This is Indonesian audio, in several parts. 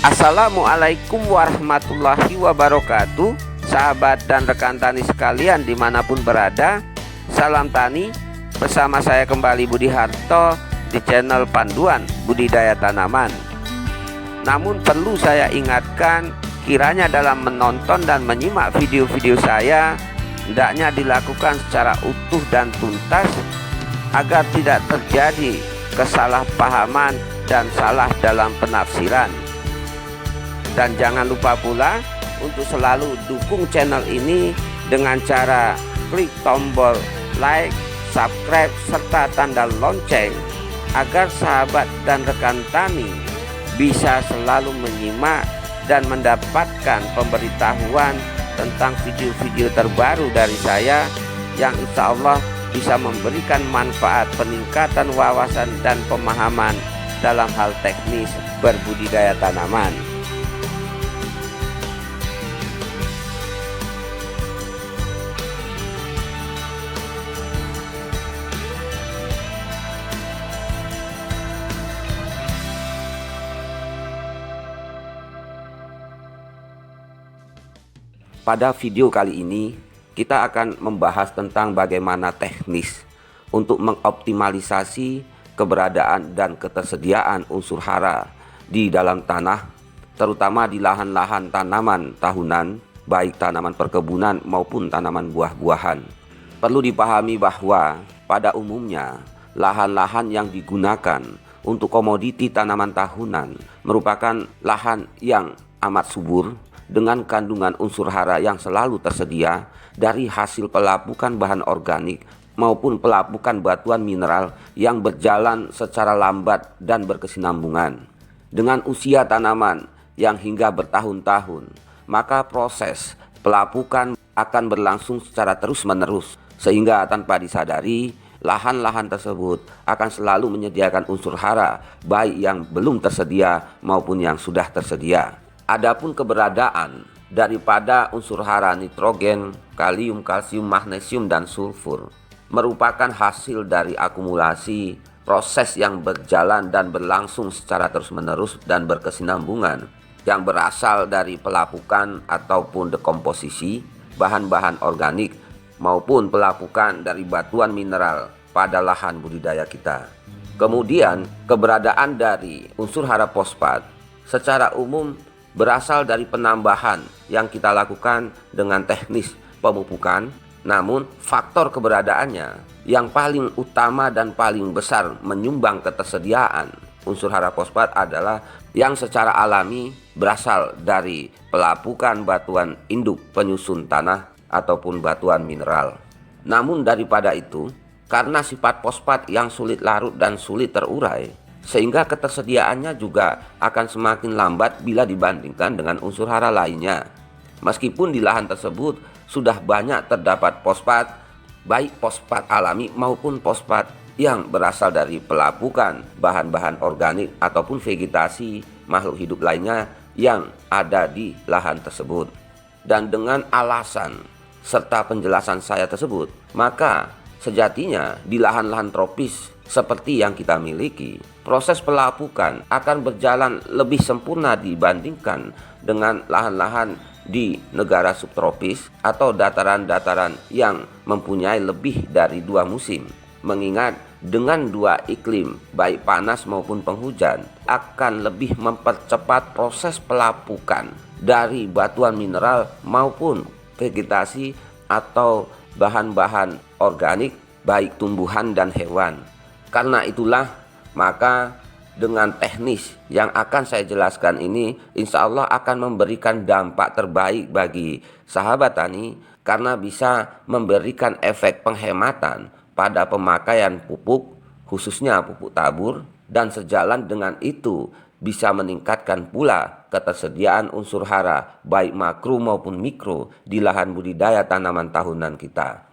Assalamualaikum warahmatullahi wabarakatuh. Sahabat dan rekan tani sekalian dimanapun berada, salam tani. Bersama saya kembali Budi Harto di channel Panduan Budidaya Tanaman. Namun perlu saya ingatkan, kiranya dalam menonton dan menyimak video-video saya, hendaknya dilakukan secara utuh dan tuntas agar tidak terjadi kesalahpahaman dan salah dalam penafsiran. Dan jangan lupa pula untuk selalu dukung channel ini dengan cara klik tombol like, subscribe, serta tanda lonceng agar sahabat dan rekan tani bisa selalu menyimak dan mendapatkan pemberitahuan tentang video-video terbaru dari saya yang insya Allah bisa memberikan manfaat peningkatan wawasan dan pemahaman dalam hal teknis berbudidaya tanaman. Pada video kali ini kita akan membahas tentang bagaimana teknis untuk mengoptimalisasi keberadaan dan ketersediaan unsur hara di dalam tanah, terutama di lahan-lahan tanaman tahunan, baik tanaman perkebunan maupun tanaman buah-buahan. Perlu dipahami bahwa pada umumnya lahan-lahan yang digunakan untuk komoditi tanaman tahunan merupakan lahan yang amat subur dengan kandungan unsur hara yang selalu tersedia dari hasil pelapukan bahan organik maupun pelapukan batuan mineral yang berjalan secara lambat dan berkesinambungan. Dengan usia tanaman yang hingga bertahun-tahun, maka proses pelapukan akan berlangsung secara terus-menerus, sehingga tanpa disadari lahan-lahan tersebut akan selalu menyediakan unsur hara baik yang belum tersedia maupun yang sudah tersedia. Adapun keberadaan daripada unsur hara nitrogen, kalium, kalsium, magnesium, dan sulfur merupakan hasil dari akumulasi proses yang berjalan dan berlangsung secara terus-menerus dan berkesinambungan yang berasal dari pelapukan ataupun dekomposisi bahan-bahan organik maupun pelapukan dari batuan mineral pada lahan budidaya kita. Kemudian keberadaan dari unsur hara fosfat secara umum berasal dari penambahan yang kita lakukan dengan teknis pemupukan, namun faktor keberadaannya yang paling utama dan paling besar menyumbang ketersediaan unsur hara fosfat adalah yang secara alami berasal dari pelapukan batuan induk penyusun tanah ataupun batuan mineral. Namun daripada itu, karena sifat fosfat yang sulit larut dan sulit terurai, sehingga ketersediaannya juga akan semakin lambat bila dibandingkan dengan unsur hara lainnya. Meskipun di lahan tersebut sudah banyak terdapat fosfat, baik fosfat alami maupun fosfat yang berasal dari pelapukan bahan-bahan organik ataupun vegetasi makhluk hidup lainnya yang ada di lahan tersebut. Dan dengan alasan serta penjelasan saya tersebut, maka sejatinya di lahan-lahan tropis seperti yang kita miliki, proses pelapukan akan berjalan lebih sempurna dibandingkan dengan lahan-lahan di negara subtropis atau dataran-dataran yang mempunyai lebih dari 2 musim. Mengingat dengan 2 iklim, baik panas maupun penghujan, akan lebih mempercepat proses pelapukan dari batuan mineral maupun vegetasi atau bahan-bahan organik, baik tumbuhan dan hewan. Karena itulah maka dengan teknis yang akan saya jelaskan ini insya Allah akan memberikan dampak terbaik bagi sahabat tani, karena bisa memberikan efek penghematan pada pemakaian pupuk, khususnya pupuk tabur, dan sejalan dengan itu bisa meningkatkan pula ketersediaan unsur hara baik makro maupun mikro di lahan budidaya tanaman tahunan kita.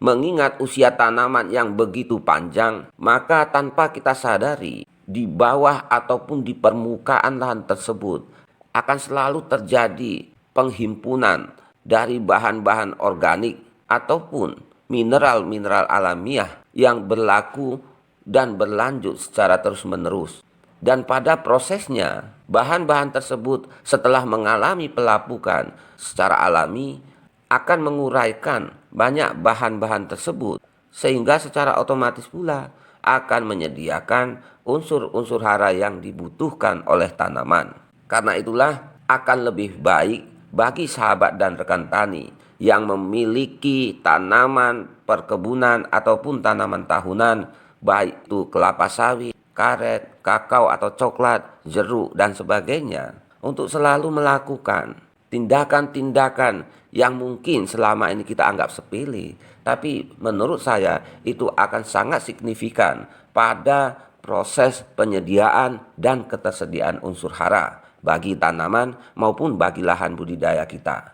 Mengingat usia tanaman yang begitu panjang, maka tanpa kita sadari, di bawah ataupun di permukaan lahan tersebut akan selalu terjadi penghimpunan dari bahan-bahan organik ataupun mineral-mineral alamiah yang berlaku dan berlanjut secara terus-menerus. Dan pada prosesnya, bahan-bahan tersebut setelah mengalami pelapukan secara alami akan menguraikan banyak bahan-bahan tersebut, sehingga secara otomatis pula akan menyediakan unsur-unsur hara yang dibutuhkan oleh tanaman. Karena itulah akan lebih baik bagi sahabat dan rekan tani yang memiliki tanaman perkebunan ataupun tanaman tahunan, baik itu kelapa sawit, karet, kakao atau coklat, jeruk dan sebagainya, untuk selalu melakukan tindakan-tindakan yang mungkin selama ini kita anggap sepele, tapi menurut saya itu akan sangat signifikan pada proses penyediaan dan ketersediaan unsur hara bagi tanaman maupun bagi lahan budidaya kita.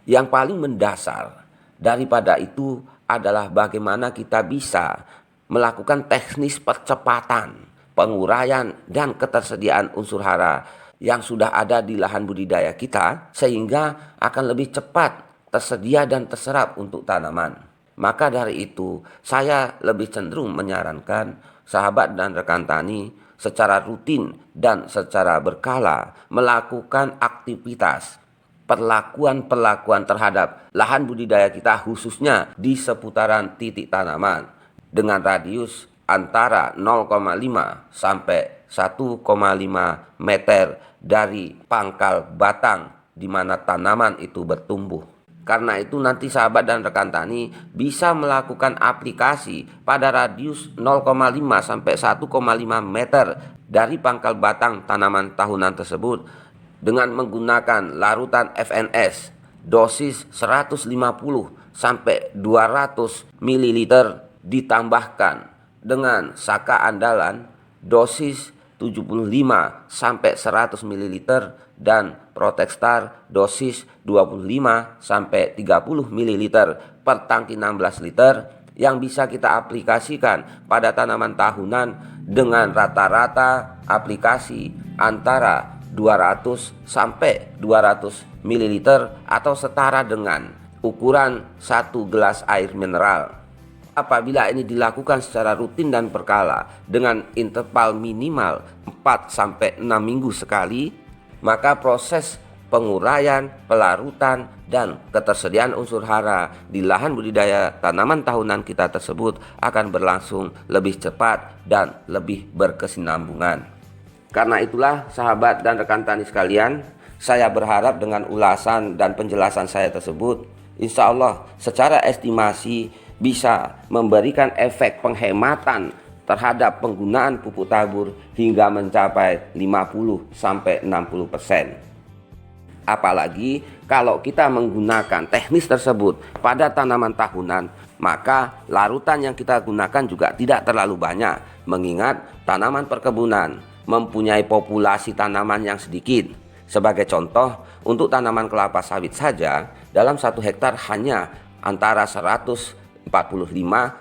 Yang paling mendasar daripada itu adalah bagaimana kita bisa melakukan teknis percepatan penguraian dan ketersediaan unsur hara yang sudah ada di lahan budidaya kita, sehingga akan lebih cepat tersedia dan terserap untuk tanaman. Maka dari itu, saya lebih cenderung menyarankan sahabat dan rekan tani secara rutin dan secara berkala melakukan aktivitas perlakuan terhadap lahan budidaya kita, khususnya di seputaran titik tanaman dengan radius antara 0,5 sampai 1,5 meter dari pangkal batang di mana tanaman itu bertumbuh. Karena itu nanti sahabat dan rekan tani bisa melakukan aplikasi pada radius 0,5 sampai 1,5 meter dari pangkal batang tanaman tahunan tersebut dengan menggunakan larutan FNS dosis 150 sampai 200 ml ditambahkan dengan saka andalan dosis 75 sampai 100 ml dan Protextar dosis 25 sampai 30 ml per tangki 16 liter yang bisa kita aplikasikan pada tanaman tahunan dengan rata-rata aplikasi antara 200 sampai 200 ml atau setara dengan ukuran 1 gelas air mineral. Apabila ini dilakukan secara rutin dan berkala dengan interval minimal 4 sampai 6 minggu sekali, maka proses penguraian, pelarutan, dan ketersediaan unsur hara di lahan budidaya tanaman tahunan kita tersebut akan berlangsung lebih cepat dan lebih berkesinambungan. Karena itulah sahabat dan rekan tani sekalian, saya berharap dengan ulasan dan penjelasan saya tersebut, insya Allah secara estimasi bisa memberikan efek penghematan terhadap penggunaan pupuk tabur hingga mencapai 50-60%. Apalagi kalau kita menggunakan teknis tersebut pada tanaman tahunan, maka larutan yang kita gunakan juga tidak terlalu banyak, mengingat tanaman perkebunan mempunyai populasi tanaman yang sedikit. Sebagai contoh, untuk tanaman kelapa sawit saja dalam 1 hektar hanya antara 145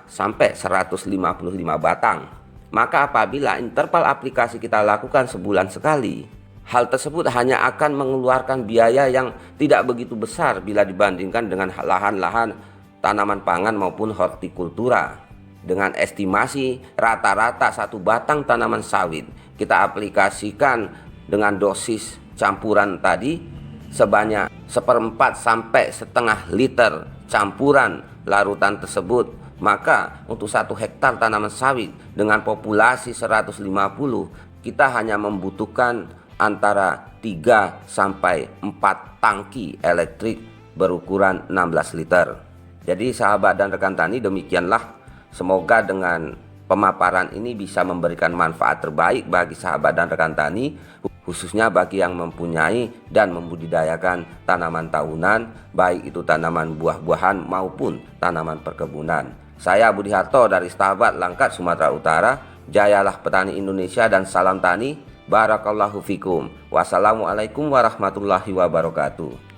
sampai 155 batang. Maka apabila interval aplikasi kita lakukan sebulan sekali, hal tersebut hanya akan mengeluarkan biaya yang tidak begitu besar bila dibandingkan dengan lahan-lahan tanaman pangan maupun hortikultura. Dengan estimasi rata-rata 1 batang tanaman sawit kita aplikasikan dengan dosis campuran tadi sebanyak 1/4 sampai setengah liter campuran larutan tersebut, maka untuk 1 hektar tanaman sawit dengan populasi 150 kita hanya membutuhkan antara 3 sampai 4 tangki elektrik berukuran 16 liter. Jadi sahabat dan rekan tani, demikianlah, semoga dengan pemaparan ini bisa memberikan manfaat terbaik bagi sahabat dan rekan tani, khususnya bagi yang mempunyai dan membudidayakan tanaman tahunan, baik itu tanaman buah-buahan maupun tanaman perkebunan. Saya Budi Harto dari Stabat Langkat, Sumatera Utara. Jayalah petani Indonesia dan salam tani. Barakallahu fikum. Wassalamualaikum warahmatullahi wabarakatuh.